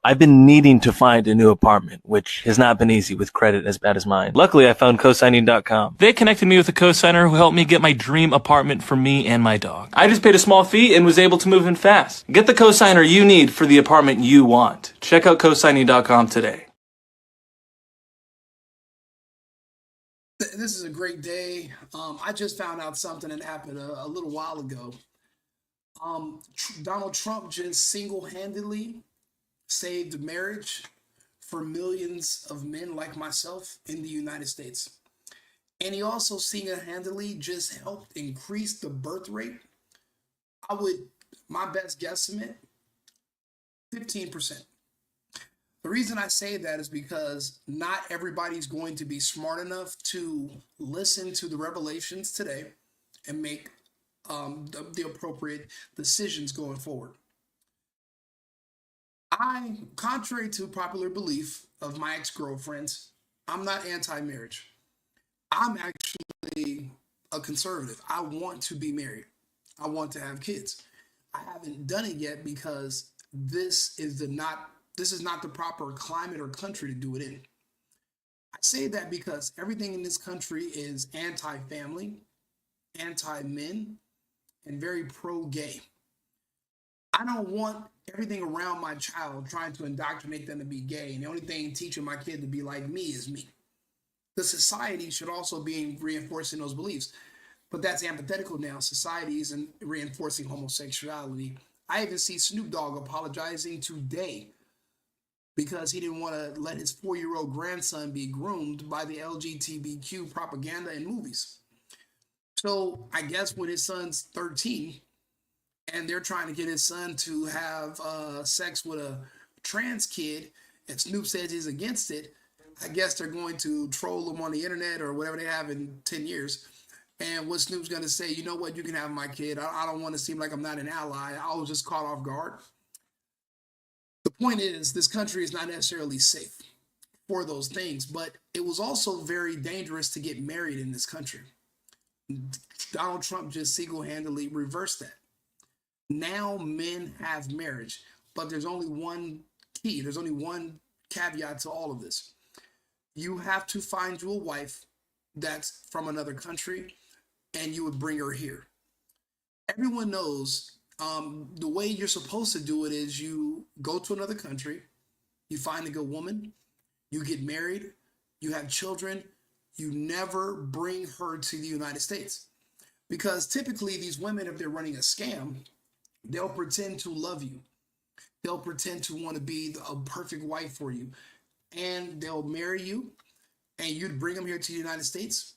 I've been needing to find a new apartment, which has not been easy with credit as bad as mine. Luckily, I found cosigning.com. They connected me with a cosigner who helped me get my dream apartment for me and my dog. I just paid a small fee and was able to move in fast. Get the cosigner you need for the apartment you want. Check out cosigning.com today. This is a great day. I just found out something that happened a little while ago. Donald Trump just single-handedly saved marriage for millions of men like myself in the United States. And he also single-handedly just helped increase the birth rate. I would, my best guesstimate, 15%. The reason I say that is because not everybody's going to be smart enough to listen to the revelations today and make the appropriate decisions going forward. Contrary to popular belief of my ex-girlfriends, I'm not anti-marriage. I'm actually a conservative. I want to be married. I want to have kids. I haven't done it yet because this is not the proper climate or country to do it in. I say that because everything in this country is anti-family, anti-men, and very pro-gay. I don't want everything around my child trying to indoctrinate them to be gay, and the only thing teaching my kid to be like me is me. The society should also be reinforcing those beliefs, but that's antithetical now. Society isn't reinforcing homosexuality. I even see Snoop Dogg apologizing today because he didn't want to let his 4-year-old grandson be groomed by the LGBTQ propaganda in movies. So I guess when his son's 13 and they're trying to get his son to have sex with a trans kid, and Snoop says he's against it, I guess they're going to troll him on the internet or whatever they have in 10 years. And what Snoop's going to say, you know what, you can have my kid. I don't want to seem like I'm not an ally. I was just caught off guard. The point is, this country is not necessarily safe for those things, but it was also very dangerous to get married in this country. Donald Trump just single-handedly reversed that. Now men have marriage, but there's only one key. There's only one caveat to all of this. You have to find you a wife that's from another country, and you would bring her here. Everyone knows the way you're supposed to do it is you go to another country, you find a good woman, you get married, you have children, you never bring her to the United States. Because typically these women, if they're running a scam, they'll pretend to love you. They'll pretend to want to be a perfect wife for you. And they'll marry you, and you'd bring them here to the United States,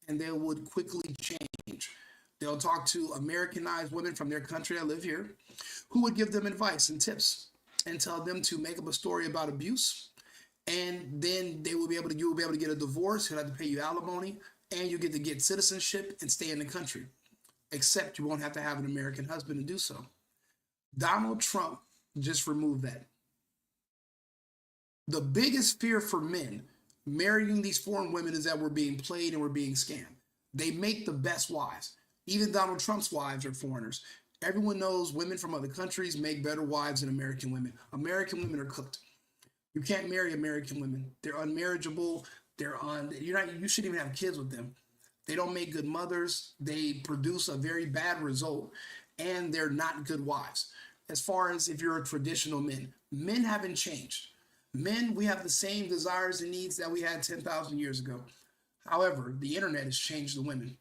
and they would quickly change. They'll talk to Americanized women from their country that live here who would give them advice and tips and tell them to make up a story about abuse. And then you will be able to get a divorce. He'll have to pay you alimony, and you get to get citizenship and stay in the country. Except you won't have to have an American husband to do so. Donald Trump just removed that. The biggest fear for men marrying these foreign women is that we're being played and we're being scammed. They make the best wives. Even Donald Trump's wives are foreigners. Everyone knows women from other countries make better wives than American women. American women are cooked. You can't marry American women. They're unmarriageable. You shouldn't even have kids with them. They don't make good mothers. They produce a very bad result, and they're not good wives. As far as if you're a traditional men haven't changed. Men, we have the same desires and needs that we had 10,000 years ago. However, the internet has changed the women.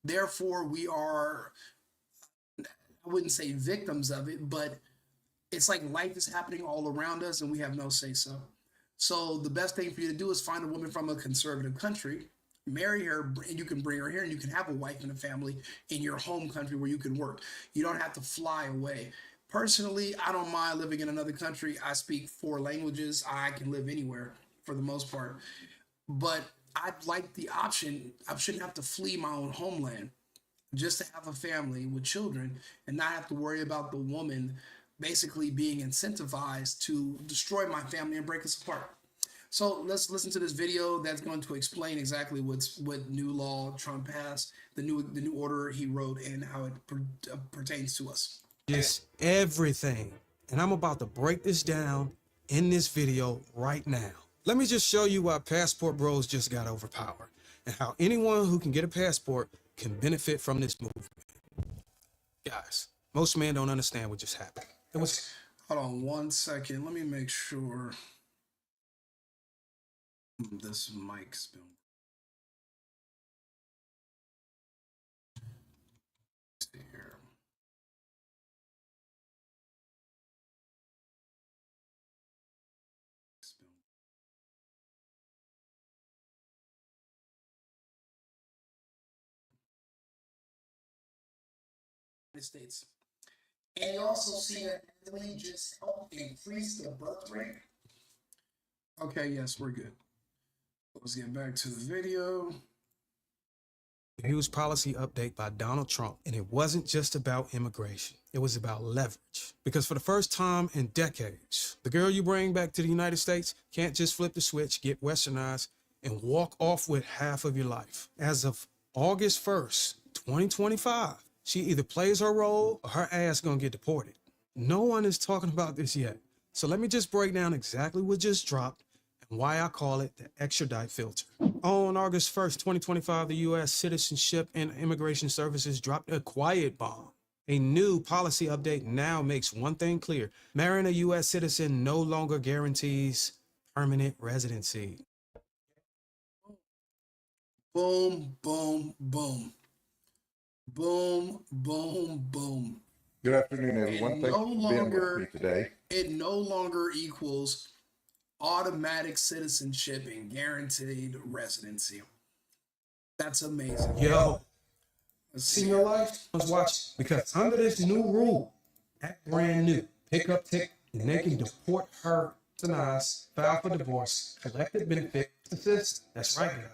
Therefore, we are, I wouldn't say victims of it, but it's like life is happening all around us and we have no say so. So the best thing for you to do is find a woman from a conservative country, marry her, and you can bring her here and you can have a wife and a family in your home country where you can work. You don't have to fly away. Personally, I don't mind living in another country. I speak 4 languages. I can live anywhere for the most part. But I'd like the option. I shouldn't have to flee my own homeland just to have a family with children and not have to worry about the woman basically being incentivized to destroy my family and break us apart. So let's listen to this video that's going to explain exactly what new law Trump passed, the new order he wrote, and how it pertains to us. Just everything. And I'm about to break this down in this video right now. Let me just show you why passport bros just got overpowered and how anyone who can get a passport can benefit from this movement. Guys, most men don't understand what just happened. It was... Hold on 1 second. Let me make sure this mic's been. Let's see here. States. And you also see that Italy just helped increase the birth rate. Okay, yes, we're good. Let's get back to the video. A huge policy update by Donald Trump, and it wasn't just about immigration. It was about leverage. Because for the first time in decades, the girl you bring back to the United States can't just flip the switch, get westernized, and walk off with half of your life. As of August 1st, 2025, she either plays her role or her ass gonna get deported. No one is talking about this yet. So let me just break down exactly what just dropped and why I call it the Extradite Filter. On August 1st, 2025, the U.S. Citizenship and Immigration Services dropped a quiet bomb. A new policy update now makes one thing clear. Marrying a U.S. citizen no longer guarantees permanent residency. Boom, boom, boom. Boom, boom, boom. Good afternoon, everyone. Thank you for being with me today. It no longer equals automatic citizenship and guaranteed residency. That's amazing. Yo, see your life? Let's watch. Because under this new rule, act brand new, pick up tick, and they can deport her, denies, file for divorce, collective benefit, assist. That's right, guys.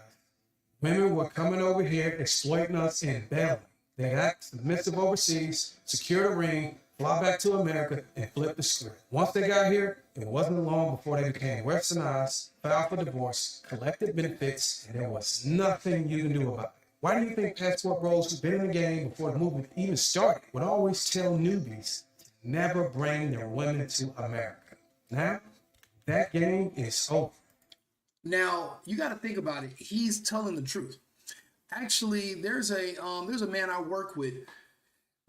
Women were coming over here, exploiting us and bailing. They act submissive overseas, secure the ring, fly back to America, and flip the script. Once they got here, it wasn't long before they became westernized, filed for divorce, collected benefits, and there was nothing you can do about it. Why do you think passport bros who've been in the game before the movement even started would always tell newbies to never bring their women to America? Now, that game is over. Now, you got to think about it. He's telling the truth. Actually, there's a man I work with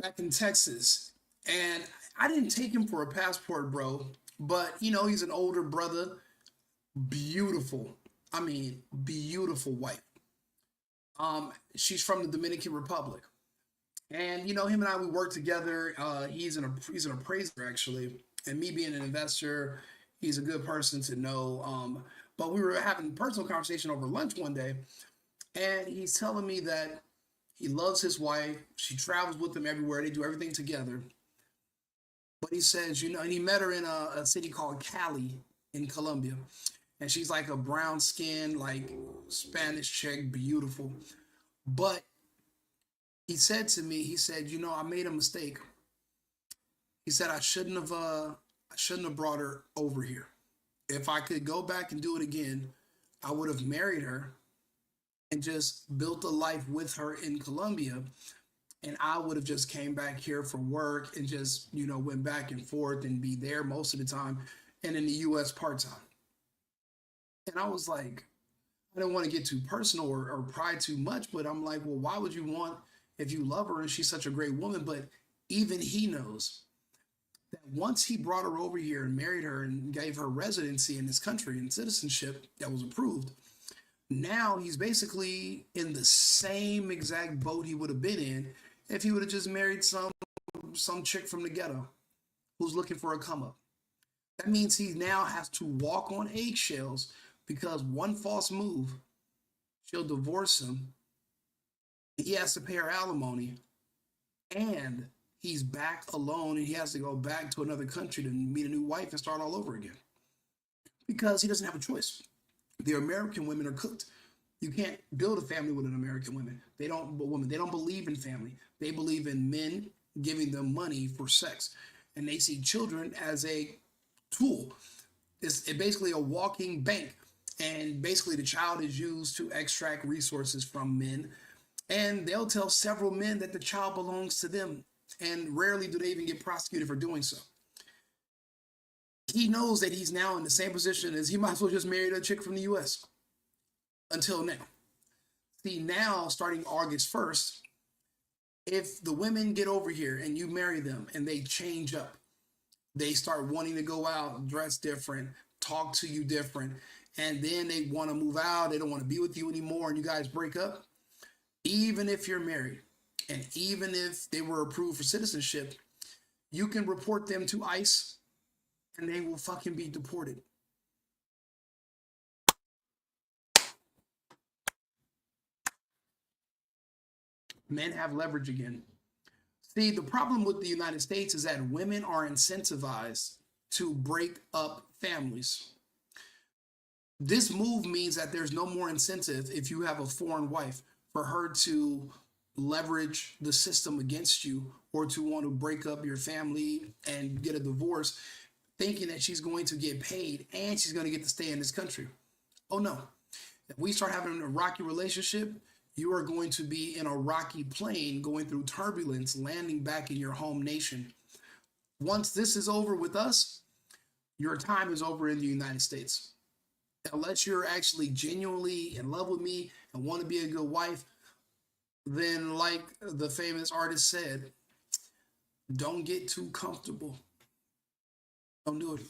back in Texas, and I didn't take him for a passport bro, but you know, he's an older brother, beautiful. I mean, beautiful wife. She's from the Dominican Republic, and you know, him and I we work together. He's an appraiser actually, and me being an investor, he's a good person to know. But we were having a personal conversation over lunch one day. And he's telling me that he loves his wife. She travels with him everywhere. They do everything together. But he says, you know, and he met her in a city called Cali in Colombia. And she's like a brown skin, like Spanish chick, beautiful. But he said to me, he said, you know, I made a mistake. He said, I shouldn't have brought her over here. If I could go back and do it again, I would have married her and just built a life with her in Colombia, and I would have just came back here for work and just, you know, went back and forth and be there most of the time and in the US part-time. And I was like, I don't want to get too personal or pry too much, but I'm like, well, why would you want, if you love her and she's such a great woman? But even he knows that once he brought her over here and married her and gave her residency in this country and citizenship that was approved, now he's basically in the same exact boat he would have been in if he would have just married some chick from the ghetto who's looking for a come up. That means he now has to walk on eggshells because one false move, she'll divorce him. He has to pay her alimony, and he's back alone, and he has to go back to another country to meet a new wife and start all over again because he doesn't have a choice. The American women are cooked. You can't build a family with an American woman. They don't believe in family. They believe in men giving them money for sex, and they see children as a tool. It's basically a walking bank, and basically the child is used to extract resources from men, and they'll tell several men that the child belongs to them, and rarely do they even get prosecuted for doing so. he knows that he's now in the same position as he might as well just marry a chick from the US until now. See, now starting August 1st, if the women get over here and you marry them and they change up, they start wanting to go out, dress different, talk to you different, and then they want to move out, they don't want to be with you anymore, and you guys break up, even if you're married, and even if they were approved for citizenship, you can report them to ICE and they will fucking be deported. Men have leverage again. See, the problem with the United States is that women are incentivized to break up families. This move means that there's no more incentive if you have a foreign wife for her to leverage the system against you or to want to break up your family and get a divorce, thinking that she's going to get paid and she's going to get to stay in this country. Oh no. If we start having a rocky relationship, you are going to be in a rocky plane going through turbulence, landing back in your home nation. Once this is over with us, your time is over in the United States. Unless you're actually genuinely in love with me and want to be a good wife, then like the famous artist said, don't get too comfortable. Don't do it.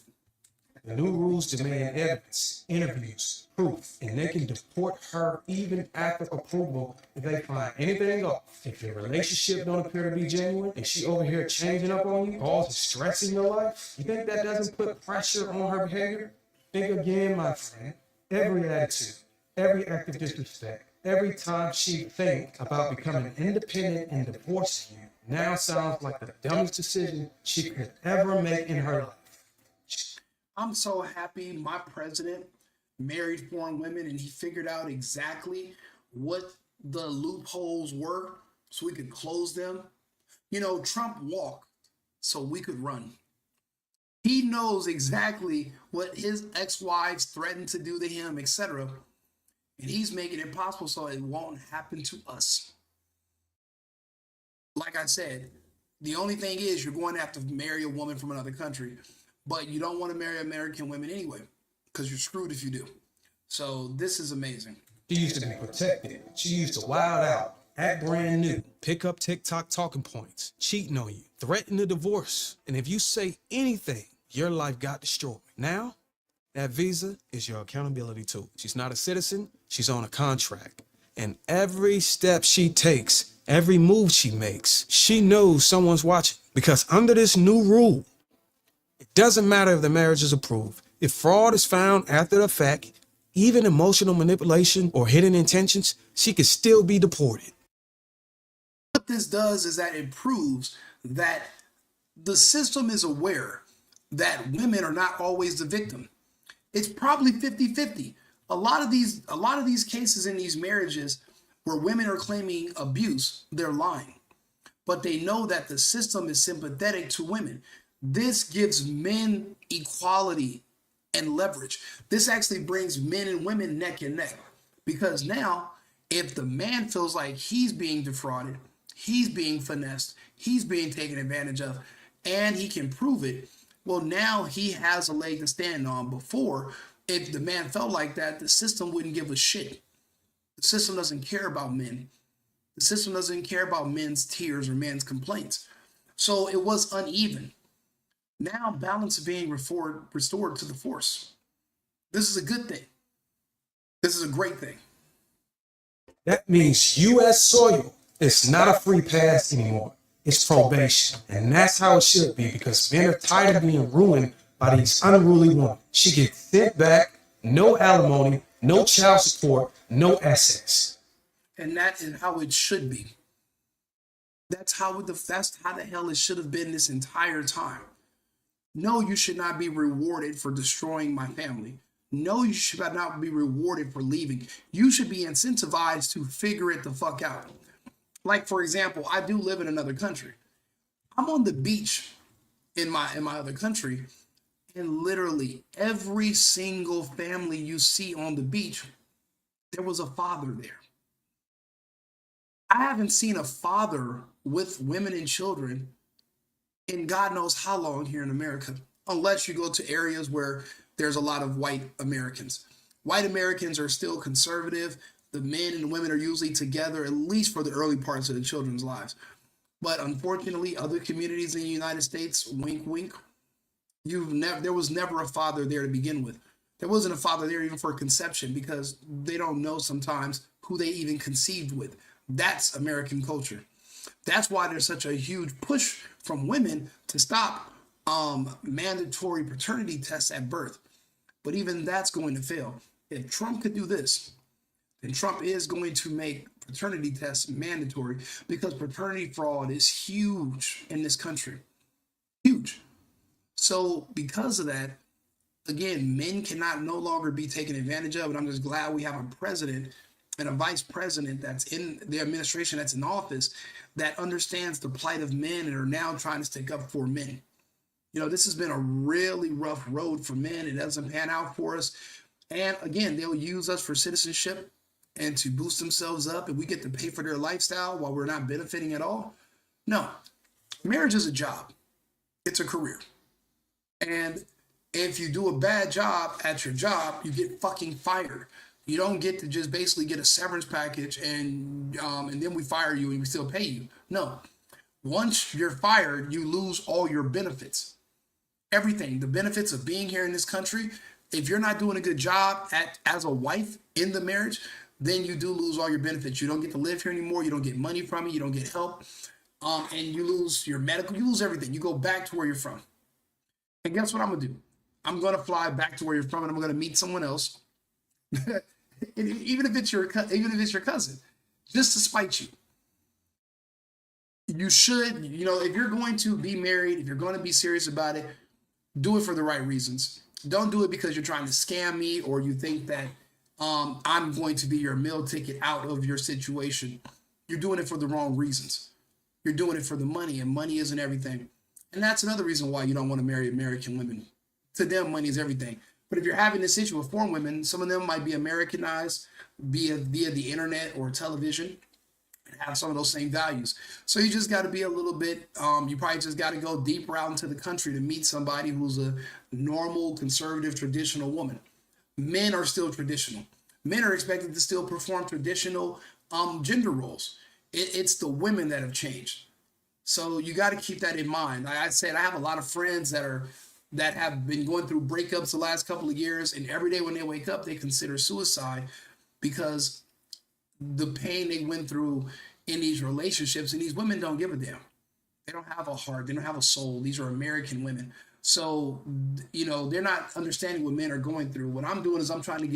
The new rules demand evidence, interviews, proof, and they can deport her even after approval if they find anything off. If your relationship don't appear to be genuine and she over here changing up on you, causing stress in your life, you think that doesn't put pressure on her behavior? Think again, my friend. Every attitude, every act of disrespect, every time she think about becoming independent and divorcing you now sounds like the dumbest decision she could ever make in her life. I'm so happy my president married foreign women and he figured out exactly what the loopholes were so we could close them. You know, Trump walked so we could run. He knows exactly what his ex-wives threatened to do to him, etc. And he's making it possible so it won't happen to us. Like I said, the only thing is you're going to have to marry a woman from another country. But you don't want to marry American women anyway, because you're screwed if you do. So this is amazing. She used to be protected. She used to wild out, act brand new, pick up TikTok talking points, cheating on you, threaten to divorce. And if you say anything, your life got destroyed. Now, that visa is your accountability tool. She's not a citizen. She's on a contract. And every step she takes, every move she makes, she knows someone's watching. Because under this new rule, it doesn't matter if the marriage is approved. If fraud is found after the fact, even emotional manipulation or hidden intentions, she could still be deported. What this does is that it proves that the system is aware that women are not always the victim. It's probably 50-50. A lot of these cases in these marriages where women are claiming abuse, they're lying. But they know that the system is sympathetic to women. This gives men equality and leverage. This actually brings men and women neck and neck. Because now, if the man feels like he's being defrauded, he's being finessed, he's being taken advantage of, and he can prove it, well, now he has a leg to stand on. Before, if the man felt like that, the system wouldn't give a shit. The system doesn't care about men. The system doesn't care about men's tears or men's complaints. So it was uneven. Now balance is being restored to the force. This is a good thing. This is a great thing. That means U.S. soil is not a free pass anymore. It's probation. And that's how it should be, because men are tired of being ruined by these unruly women. She gets sent back, no alimony, no child support, no assets. And that is how it should be. That's how the hell it should have been this entire time. No, you should not be rewarded for destroying my family. No, you should not be rewarded for leaving. You should be incentivized to figure it the fuck out. Like, for example, I do live in another country. I'm on the beach in my other country, and literally every single family you see on the beach, there was a father there. I haven't seen a father with women and children in God knows how long here in America. unless you go to areas where there's a lot of white Americans. White Americans are still conservative. The men and women are usually together, at least for the early parts of the children's lives. But unfortunately, other communities in the United States, wink, wink, there was never a father there to begin with. There wasn't a father there even for conception because they don't know sometimes who they even conceived with. That's American culture. That's why there's such a huge push from women to stop mandatory paternity tests at birth. But even that's going to fail. If Trump could do this, then Trump is going to make paternity tests mandatory because paternity fraud is huge in this country. Huge. So because of that, again, men cannot no longer be taken advantage of. And I'm just glad we have a president and a vice president that's in the administration that's in office that understands the plight of men and are now trying to stick up for men. You know, this has been a really rough road for men. It doesn't pan out for us. And again, they'll use us for citizenship and to boost themselves up, and we get to pay for their lifestyle while we're not benefiting at all. No, marriage is a job. It's a career. And if you do a bad job at your job, you get fucking fired. You don't get to just basically get a severance package and then we fire you and we still pay you. No. Once you're fired, you lose all your benefits. Everything. The benefits of being here in this country. If you're not doing a good job as a wife in the marriage, then you do lose all your benefits. You don't get to live here anymore. You don't get money from it. You don't get help. And you lose your medical. You lose everything. You go back to where you're from. And guess what I'm going to do? I'm going to fly back to where you're from and I'm going to meet someone else. even if it's your cousin, just to spite you. You should, you know, if you're going to be married, if you're going to be serious about it, do it for the right reasons. Don't do it because you're trying to scam me or you think that I'm going to be your meal ticket out of your situation. You're doing it for the wrong reasons. You're doing it for the money, and money isn't everything. And that's another reason why you don't want to marry American women. To them, money is everything. But if you're having this issue with foreign women, some of them might be Americanized via the internet or television and have some of those same values. So you just got to be a little bit, you probably just got to go deeper out into the country to meet somebody who's a normal, conservative, traditional woman. Men are still traditional. Men are expected to still perform traditional gender roles. It's the women that have changed. So you got to keep that in mind. Like I said, I have a lot of friends that have been going through breakups the last couple of years, and every day when they wake up, they consider suicide because the pain they went through in these relationships, and these women don't give a damn. They don't have a heart. They don't have a soul. These are American women. So, you know, they're not understanding what men are going through. What I'm doing is I'm trying to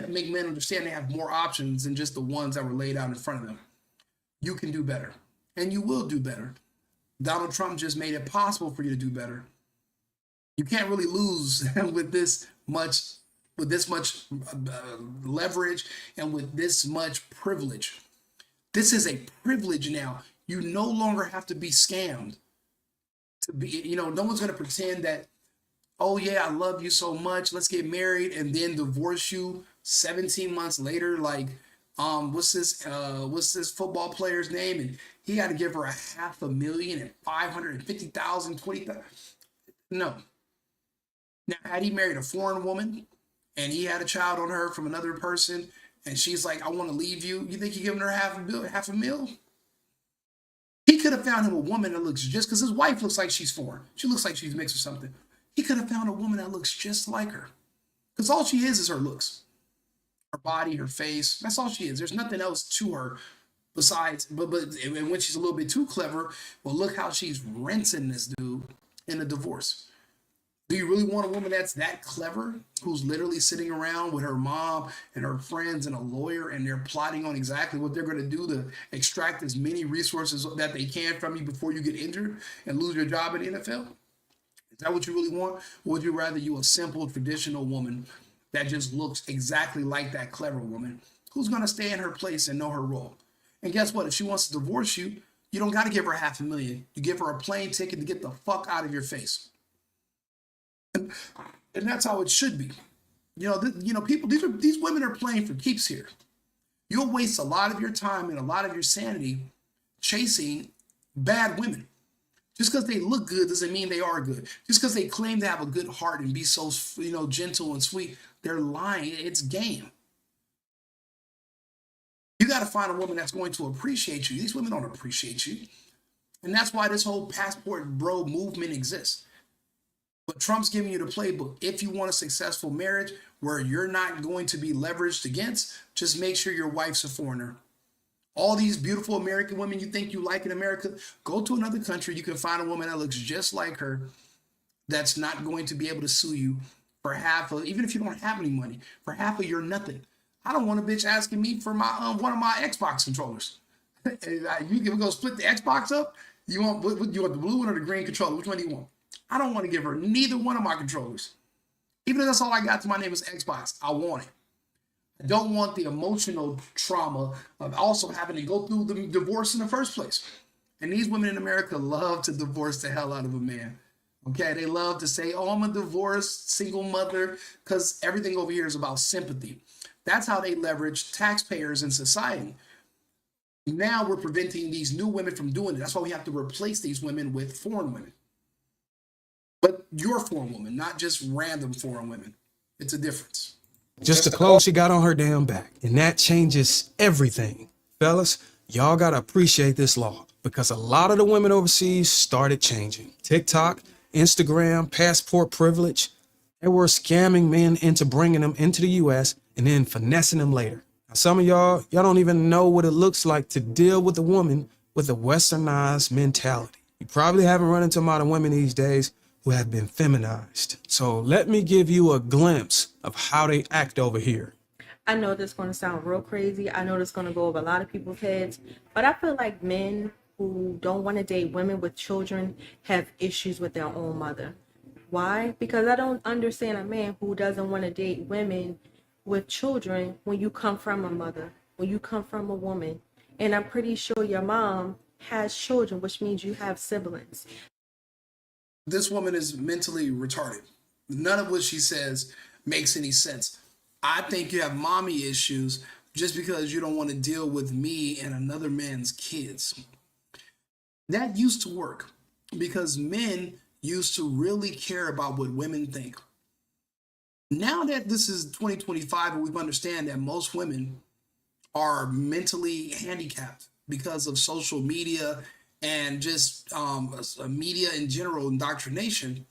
make men understand they have more options than just the ones that were laid out in front of them. You can do better, and you will do better. Donald Trump just made it possible for you to do better. You can't really lose with this much leverage and with this much privilege. This is a privilege now. You no longer have to be scammed. To be, you know, no one's going to pretend that, oh yeah, I love you so much, let's get married, and then divorce you 17 months later. Like, what's this football player's name? And he got to give her $500,000 and $550,000, $20,000. No. Now, had he married a foreign woman and he had a child on her from another person, and she's like, I want to leave you, you think you're giving her half a mil? He could have found him a woman that looks just, because his wife looks like she's foreign. She looks like she's mixed or something. He could have found a woman that looks just like her. Because all she is her looks. Her body, her face. That's all she is. There's nothing else to her besides, but when she's a little bit too clever, well, look how she's rinsing this dude in a divorce. Do you really want a woman that's that clever, who's literally sitting around with her mom and her friends and a lawyer, and they're plotting on exactly what they're going to do to extract as many resources that they can from you before you get injured and lose your job in the NFL? Is that what you really want? Or would you rather you a simple, traditional woman that just looks exactly like that clever woman who's going to stay in her place and know her role? And guess what? If she wants to divorce you, you don't got to give her $500,000. You give her a plane ticket to get the fuck out of your face. And that's how it should be. People, these women are playing for keeps here. You'll waste a lot of your time and a lot of your sanity chasing bad women, Just because they look good doesn't mean they are good. Just because they claim to have a good heart and be so, gentle and sweet, they're lying. It's game. You got to find a woman that's going to appreciate you. These women don't appreciate you. And that's why this whole passport bro movement exists. But Trump's giving you the playbook. If you want a successful marriage where you're not going to be leveraged against, just make sure your wife's a foreigner. All these beautiful American women you think you like in America, go to another country. You can find a woman that looks just like her that's not going to be able to sue you for half of, even if you don't have any money, for half of your nothing. I don't want a bitch asking me for my one of my Xbox controllers. You can go split the Xbox up. You want the blue one or the green controller? Which one do you want? I don't want to give her neither one of my controllers. Even if that's all I got to my name is Xbox, I want it. I don't want the emotional trauma of also having to go through the divorce in the first place. And these women in America love to divorce the hell out of a man. Okay, they love to say, oh, I'm a divorced single mother, because everything over here is about sympathy. That's how they leverage taxpayers in society. Now we're preventing these new women from doing it. That's why we have to replace these women with foreign women. But your foreign woman, not just random foreign women. It's a difference. Just the clothes she got on her damn back. And that changes everything. Fellas, y'all gotta appreciate this law, because a lot of the women overseas started changing. TikTok, Instagram, passport privilege. They were scamming men into bringing them into the US and then finessing them later. Now, some of y'all don't even know what it looks like to deal with a woman with a westernized mentality. You probably haven't run into a lot of women these days who have been feminized. So let me give you a glimpse of how they act over here. I know this is going to sound real crazy. I know this is going to go over a lot of people's heads, but I feel like men who don't want to date women with children have issues with their own mother. Why? Because I don't understand a man who doesn't want to date women with children when you come from a mother, when you come from a woman. And I'm pretty sure your mom has children, which means you have siblings. This woman is mentally retarded. None of what she says makes any sense. I think you have mommy issues just because you don't want to deal with me and another man's kids. That used to work because men used to really care about what women think. Now that this is 2025 and we understand that most women are mentally handicapped because of social media and just media in general, indoctrination,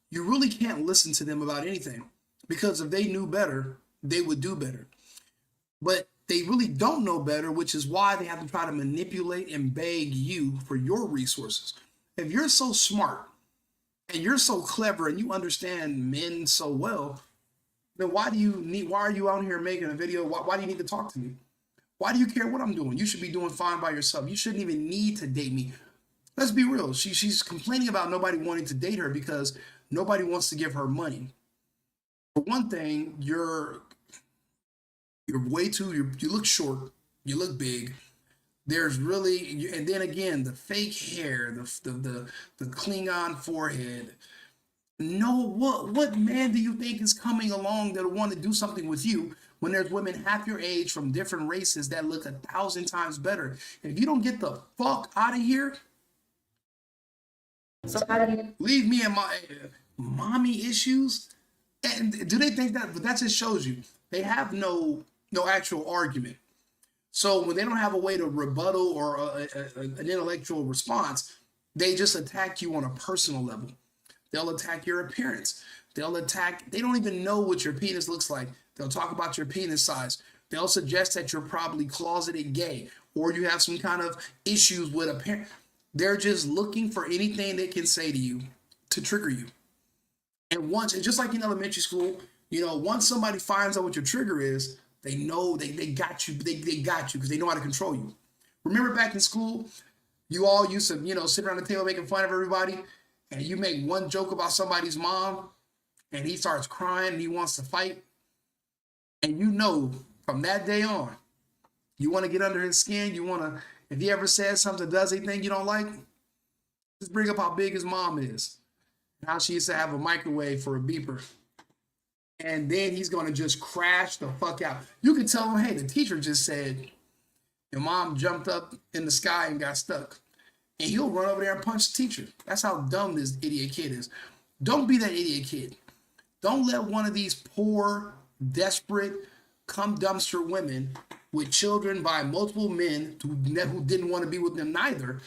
you really can't listen to them about anything, because if they knew better, they would do better. But they really don't know better, which is why they have to try to manipulate and beg you for your resources. If you're so smart and you're so clever and you understand men so well, then why are you out here making a video? Why do you need to talk to me? Why do you care what I'm doing? You should be doing fine by yourself. You shouldn't even need to date me. Let's be real. She's complaining about nobody wanting to date her because nobody wants to give her money. For one thing, you're way too, you look short, you look big. There's really, and then again, the fake hair, the Klingon forehead. No, what man do you think is coming along that'll want to do something with you when there's women half your age from different races that look 1,000 times better? If you don't get the fuck out of here, So how do you leave me and my mommy issues. And do they think that? But that just shows you they have no actual argument. So when they don't have a way to rebuttal or an intellectual response, they just attack you on a personal level. They'll attack your appearance. They don't even know what your penis looks like. They'll talk about your penis size. They'll suggest that you're probably closeted gay or you have some kind of issues with a parent. They're just looking for anything they can say to you to trigger you. And just like in elementary school, once somebody finds out what your trigger is, they know they got you. They got you because they know how to control you. Remember back in school, you all used to, sit around the table making fun of everybody, and you make one joke about somebody's mom, and he starts crying and he wants to fight. And from that day on, you want to get under his skin. If he ever says something, does anything you don't like, just bring up how big his mom is. How she used to have a microwave for a beeper. And then he's going to just crash the fuck out. You can tell him, hey, the teacher just said, your mom jumped up in the sky and got stuck. and he'll run over there and punch the teacher. That's how dumb this idiot kid is. Don't be that idiot kid. Don't let one of these poor, desperate, cum dumpster women with children by multiple men who didn't want to be with them neither.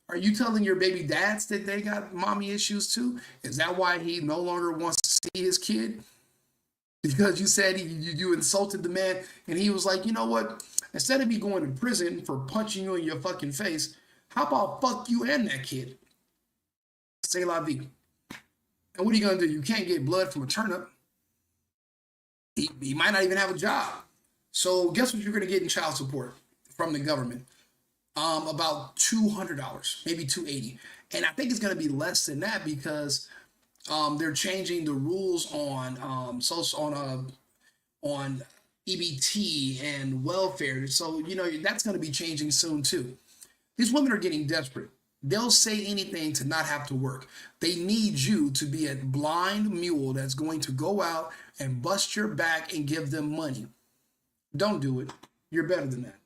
Are you telling your baby dads that they got mommy issues too? Is that why he no longer wants to see his kid? Because you said you insulted the man, and he was like, you know what? Instead of me going to prison for punching you in your fucking face, how about fuck you and that kid? C'est la vie. And what are you gonna do? You can't get blood from a turnip. He might not even have a job. So guess what you're gonna get in child support from the government? About $200, maybe $280, and I think it's gonna be less than that because they're changing the rules on on EBT and welfare. So that's gonna be changing soon too. These women are getting desperate. They'll say anything to not have to work. They need you to be a blind mule that's going to go out and bust your back and give them money. Don't do it. You're better than that.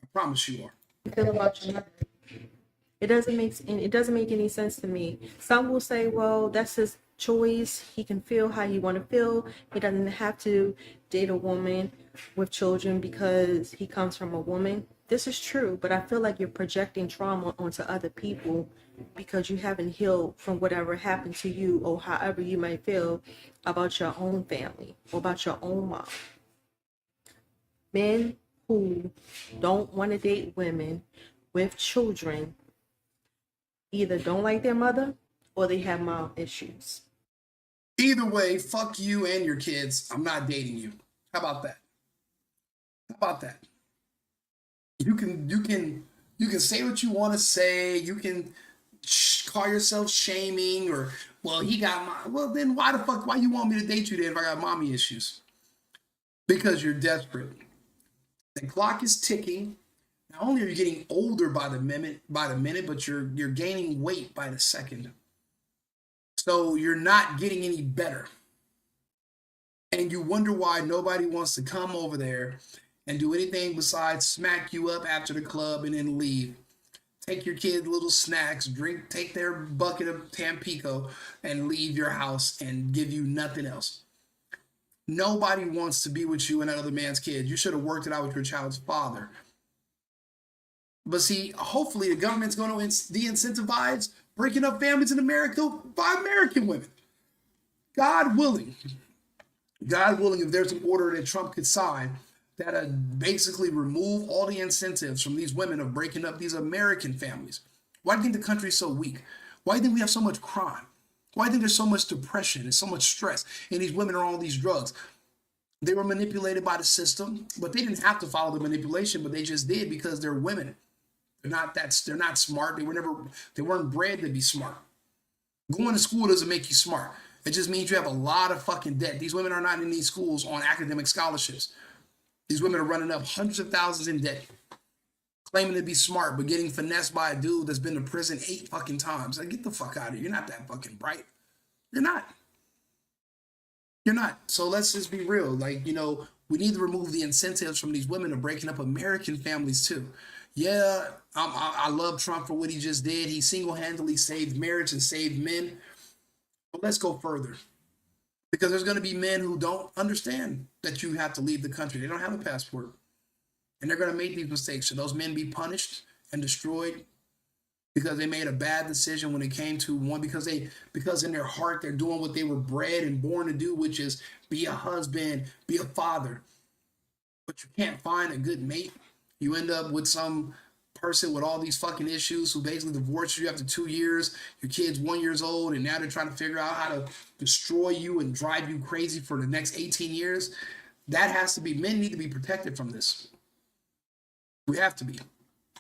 I promise you are. Feel about your mother. It doesn't make any sense to me. Some will say, well, that's his choice. He can feel how he want to feel. He doesn't have to date a woman with children because he comes from a woman. This is true, but I feel like you're projecting trauma onto other people because you haven't healed from whatever happened to you or however you might feel about your own family or about your own mom. Men who don't want to date women with children either don't like their mother or they have mom issues. Either way, fuck you and your kids. I'm not dating you. How about that? How about that? You can say what you want to say. You can call yourself shaming or, well, he got well, then why you want me to date you then if I got mommy issues? Because you're desperate. The clock is ticking. Not only are you getting older by the minute, but you're gaining weight by the second. So you're not getting any better. And you wonder why nobody wants to come over there and do anything besides smack you up after the club and then leave. Take your kids little snacks, take their bucket of Tampico and leave your house and give you nothing else. Nobody wants to be with you and that other man's kid. You should have worked it out with your child's father. But see, hopefully the government's going to de-incentivize breaking up families in America by American women. God willing, if there's an order that Trump could sign that basically remove all the incentives from these women of breaking up these American families. Why do you think the country's so weak? Why do you think we have so much crime? Why do you think there's so much depression and so much stress? And these women are on all these drugs. They were manipulated by the system, but they didn't have to follow the manipulation, but they just did because they're women. They're not smart. They weren't bred to be smart. Going to school doesn't make you smart. It just means you have a lot of fucking debt. These women are not in these schools on academic scholarships. These women are running up hundreds of thousands in debt, claiming to be smart, but getting finessed by a dude that's been to prison 8 fucking times. Like, get the fuck out of here. You're not that fucking bright. You're not. You're not. So let's just be real. Like, we need to remove the incentives from these women of breaking up American families too. Yeah, I love Trump for what he just did. He single-handedly saved marriage and saved men. But let's go further. Because there's going to be men who don't understand that you have to leave the country. They don't have a passport. And they're going to make these mistakes. Should those men be punished and destroyed because they made a bad decision when it came to one? Because in their heart, they're doing what they were bred and born to do, which is be a husband, be a father. But you can't find a good mate. You end up with some person with all these fucking issues who basically divorced you after 2 years. Your kid's 1 year old, and now they're trying to figure out how to destroy you and drive you crazy for the next 18 years. That has to be, men need to be protected from this. We have to be.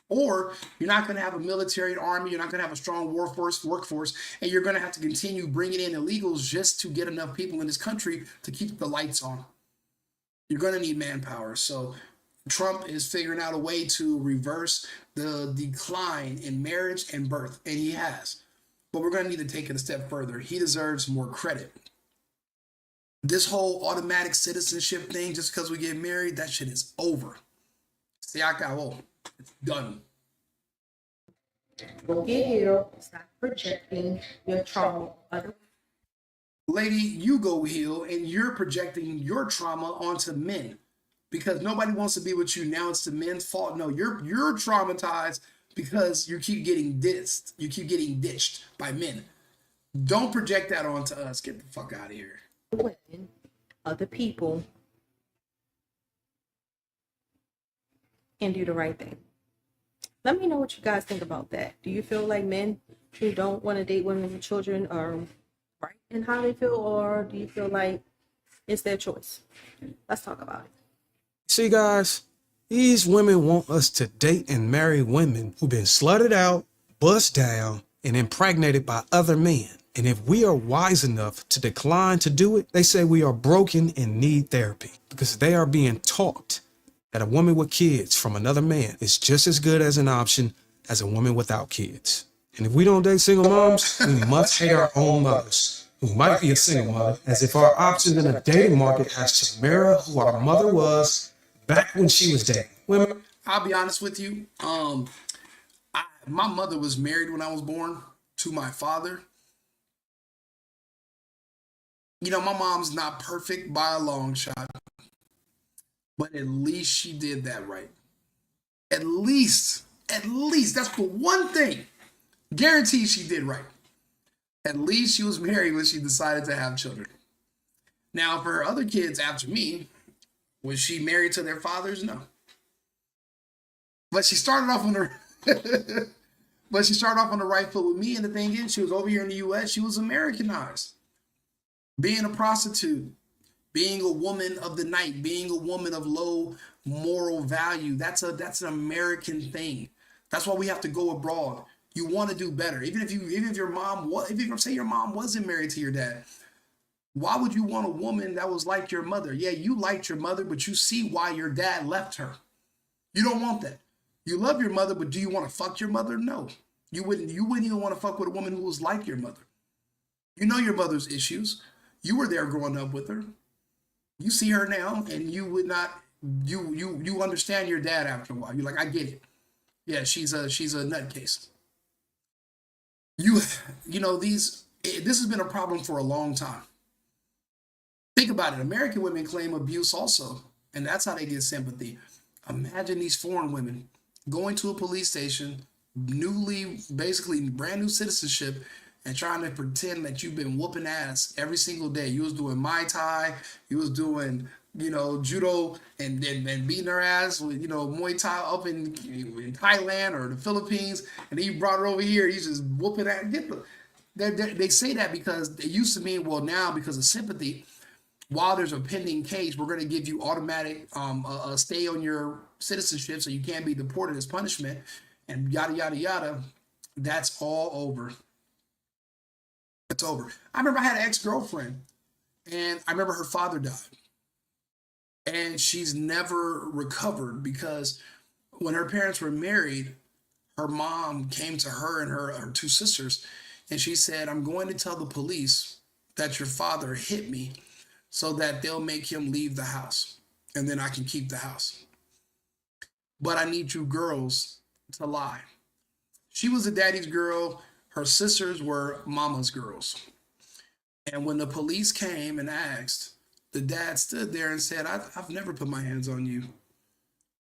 Or you're not going to have a military army, you're not going to have a strong workforce, and you're going to have to continue bringing in illegals just to get enough people in this country to keep the lights on. You're going to need manpower. So Trump is figuring out a way to reverse the decline in marriage and birth, and he has. But we're going to need to take it a step further. He deserves more credit. This whole automatic citizenship thing, just because we get married, that shit is over. Se acabó. It's done. Go get healed. Stop projecting your trauma on other. Lady, you go heal, and you're projecting your trauma onto men because nobody wants to be with you. Now it's the men's fault. No, you're traumatized because you keep getting dissed. You keep getting ditched by men. Don't project that onto us. Get the fuck out of here. Women, other people, and do the right thing. Let me know what you guys think about that. Do you feel like men who don't want to date women with children are right in how they feel, or do you feel like it's their choice? Let's talk about it. See, guys, these women want us to date and marry women who've been slutted out, bust down, and impregnated by other men. And if we are wise enough to decline to do it, they say we are broken and need therapy because they are being taught that a woman with kids from another man is just as good as an option as a woman without kids. And if we don't date single moms, we must hate our own mothers, who might be a single mother, as if our options in a dating market has to mirror who our mother was back when she was dating women. I'll be honest with you. My mother was married when I was born to my father. You know, my mom's not perfect by a long shot, but at least she did that right. At least, that's the one thing. Guaranteed she did right. At least she was married when she decided to have children. Now, for her other kids after me, was she married to their fathers? No. But she started off on her but she started off on the right foot with me, and the thing is, she was over here in the US, she was Americanized. Being a prostitute, being a woman of the night, being a woman of low moral value, that's an American thing. That's why we have to go abroad. You want to do better. Even if your mom wasn't married to your dad, why would you want a woman that was like your mother? Yeah, you liked your mother, but you see why your dad left her. You don't want that. You love your mother, but do you want to fuck your mother? No. You wouldn't even want to fuck with a woman who was like your mother. You know your mother's issues. You were there growing up with her. You see her now, and you would not. You understand your dad after a while. You're like, I get it. Yeah, she's a nutcase. This has been a problem for a long time. Think about it. American women claim abuse also, and that's how they get sympathy. Imagine these foreign women going to a police station, basically brand new citizenship, and trying to pretend that you've been whooping ass every single day. You was doing Muay Thai, you was doing, judo and beating her ass with, Muay Thai up in Thailand or the Philippines, and then you brought her over here, you just whooping ass. They say that because it used to mean, well, now because of sympathy, while there's a pending case, we're going to give you automatic stay on your citizenship so you can't be deported as punishment, and yada, yada, yada. That's all over. It's over. I remember I had an ex-girlfriend, and I remember her father died. And she's never recovered because when her parents were married, her mom came to her and her two sisters, and she said, I'm going to tell the police that your father hit me so that they'll make him leave the house, and then I can keep the house. But I need you girls to lie. She was a daddy's girl. Her sisters were mama's girls. And when the police came and asked, the dad stood there and said, I've never put my hands on you.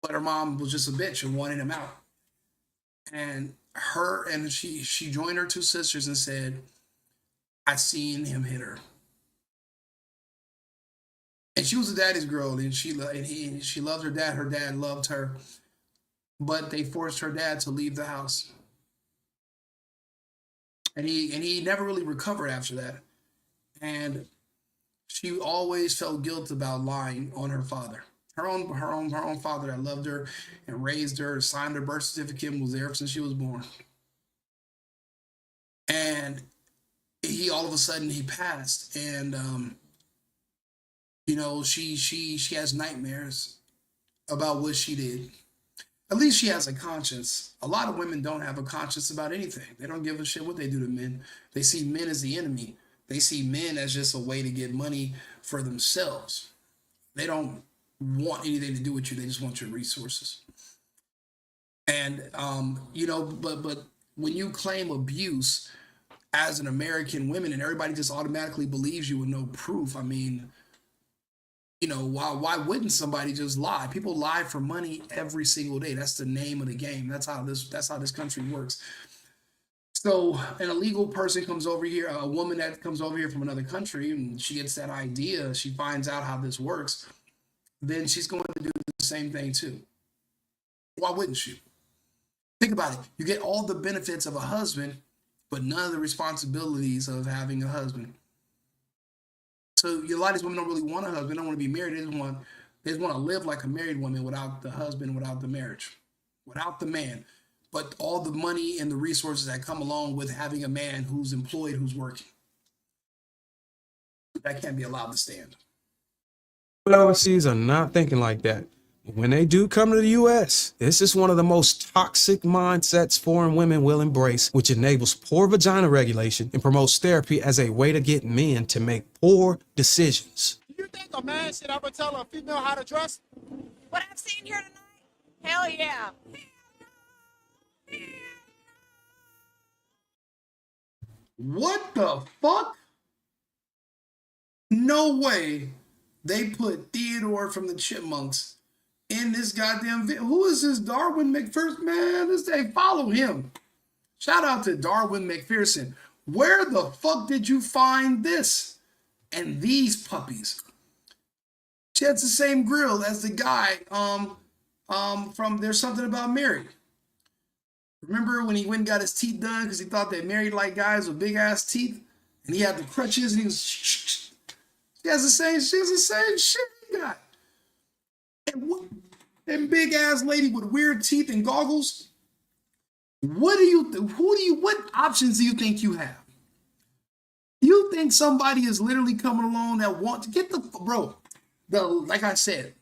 But her mom was just a bitch and wanted him out. And she joined her two sisters and said, I seen him hit her. And she was a daddy's girl, and she loved her dad. Her dad loved her. But they forced her dad to leave the house. And he never really recovered after that. And she always felt guilt about lying on her father. Her own father that loved her and raised her, signed her birth certificate, and was there since she was born. And he all of a sudden he passed, and she has nightmares about what she did. At least she has a conscience. A lot of women don't have a conscience about anything. They don't give a shit what they do to men. They see men as the enemy. They see men as just a way to get money for themselves. They don't want anything to do with you. They just want your resources. And but when you claim abuse as an American woman and everybody just automatically believes you with no proof, I mean, you know, why wouldn't somebody just lie? People lie for money every single day. That's the name of the game. That's how this country works. So an illegal person comes over here, a woman that comes over here from another country, and she gets that idea, she finds out how this works, then she's going to do the same thing too. Why wouldn't you? Think about it. You get all the benefits of a husband, but none of the responsibilities of having a husband. So a lot of these women don't really want a husband, they don't want to be married, they just want to live like a married woman without the husband, without the marriage, without the man. But all the money and the resources that come along with having a man who's employed, who's working. That can't be allowed to stand. But overseas are not thinking like that. When they do come to the U.S., this is one of the most toxic mindsets foreign women will embrace, which enables poor vagina regulation and promotes therapy as a way to get men to make poor decisions. Do you think a man should ever tell a female how to dress? What I've seen here tonight? Hell yeah. What the fuck? No way they put Theodore from the Chipmunks in this goddamn video. Who is this Darwin McPherson? Man, they follow him. Shout out to Darwin McPherson. Where the fuck did you find this? And these puppies. She has the same grill as the guy from There's Something About Mary. Remember when he went and got his teeth done because he thought they married like guys with big ass teeth? And he had the crutches and he was she has the same shit he got. And big ass lady with weird teeth and goggles. What options do you think you have? You think somebody is literally coming along that want to get like I said,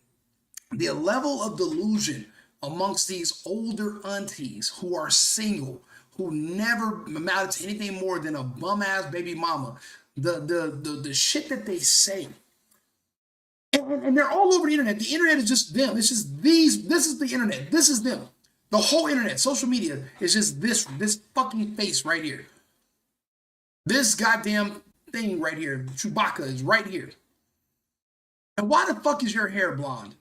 the level of delusion amongst these older aunties who are single, who never amounted to anything more than a bum ass baby mama, the shit that they say, and they're all over the internet. The internet is just them. It's just these. This is the internet. This is them. The whole internet, social media is just this fucking face right here. This goddamn thing right here, Chewbacca, is right here. And why the fuck is your hair blonde?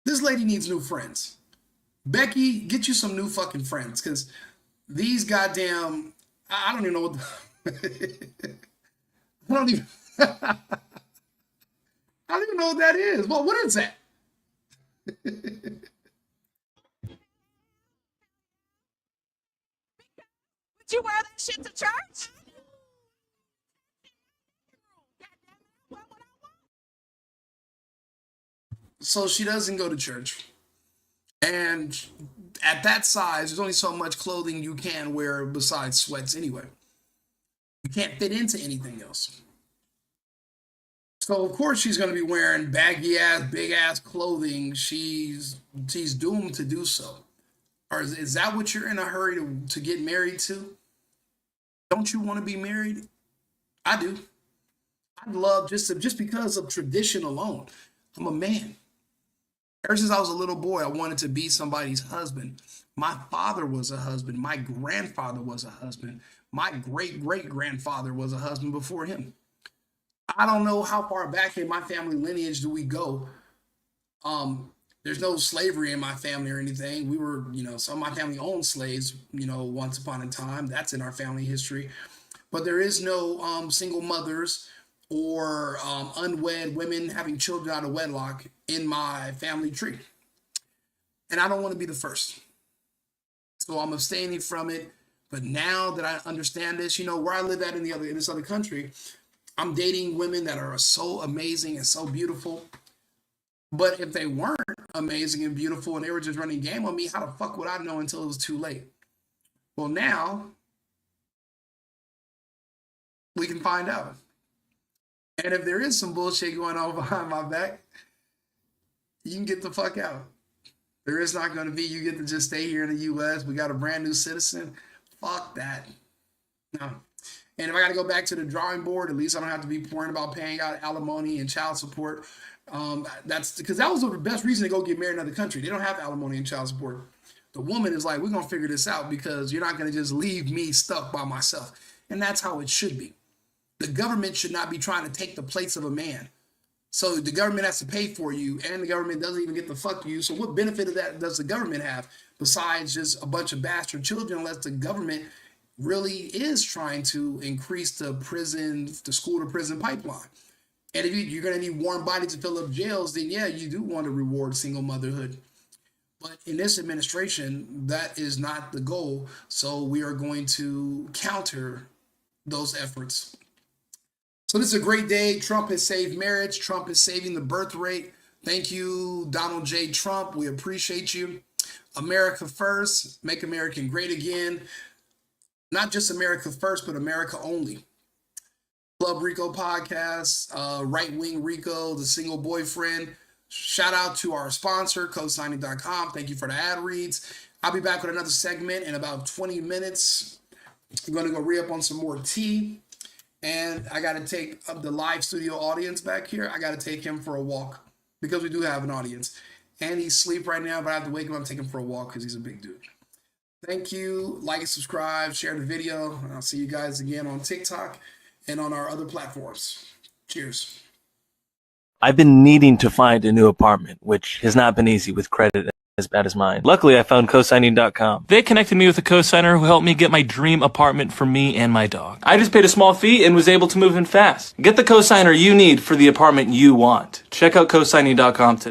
This lady needs new friends. Becky, get you some new fucking friends, because these goddamn, I don't even know what I don't even know what that is. Well, what is that? Would you wear that shit to church? So she doesn't go to church. And at that size, there's only so much clothing you can wear besides sweats anyway. You can't fit into anything else. So of course she's going to be wearing baggy ass, big ass clothing. She's doomed to do so. Or is that what you're in a hurry to get married to? Don't you want to be married? I do. I'd love just because of tradition alone. I'm a man. Ever since I was a little boy, I wanted to be somebody's husband. My father was a husband. My grandfather was a husband. My great-great-grandfather was a husband before him. I don't know how far back in my family lineage do we go. There's no slavery in my family or anything. We were, some of my family owned slaves, once upon a time. That's in our family history. But there is no single mothers or unwed women having children out of wedlock in my family tree. And I don't want to be the first. So I'm abstaining from it. But now that I understand this, where I live at in this other country, I'm dating women that are so amazing and so beautiful. But if they weren't amazing and beautiful and they were just running game on me, how the fuck would I know until it was too late? Well, now we can find out. And if there is some bullshit going on behind my back, you can get the fuck out. There is not going to be, you get to just stay here in the U.S. We got a brand new citizen. Fuck that. No. And if I got to go back to the drawing board, at least I don't have to be worrying about paying out alimony and child support. That's because that was the best reason to go get married in another country. They don't have alimony and child support. The woman is like, we're going to figure this out because you're not going to just leave me stuck by myself. And that's how it should be. The government should not be trying to take the place of a man. So the government has to pay for you, and the government doesn't even get to fuck you. So what benefit of that does the government have besides just a bunch of bastard children, unless the government really is trying to increase the school to prison pipeline? And if you're going to need warm bodies to fill up jails, then yeah, you do want to reward single motherhood. But in this administration, that is not the goal. So we are going to counter those efforts. So this is a great day. Trump has saved marriage. Trump is saving the birth rate. Thank you, Donald J. Trump. We appreciate you. America first. Make America great again. Not just America first, but America only. Club Rico podcast, Right Wing Rico, the single boyfriend. Shout out to our sponsor, cosigning.com. Thank you for the ad reads. I'll be back with another segment in about 20 minutes. I'm going to go re-up on some more tea. And I got to take up the live studio audience back here. I got to take him for a walk because we do have an audience. And he's asleep right now, but I have to wake him up and take him for a walk because he's a big dude. Thank you. Like and subscribe. Share the video. And I'll see you guys again on TikTok and on our other platforms. Cheers. I've been needing to find a new apartment, which has not been easy with credit as bad as mine. Luckily, I found cosigning.com. They connected me with a cosigner who helped me get my dream apartment for me and my dog. I just paid a small fee and was able to move in fast. Get the cosigner you need for the apartment you want. Check out cosigning.com today.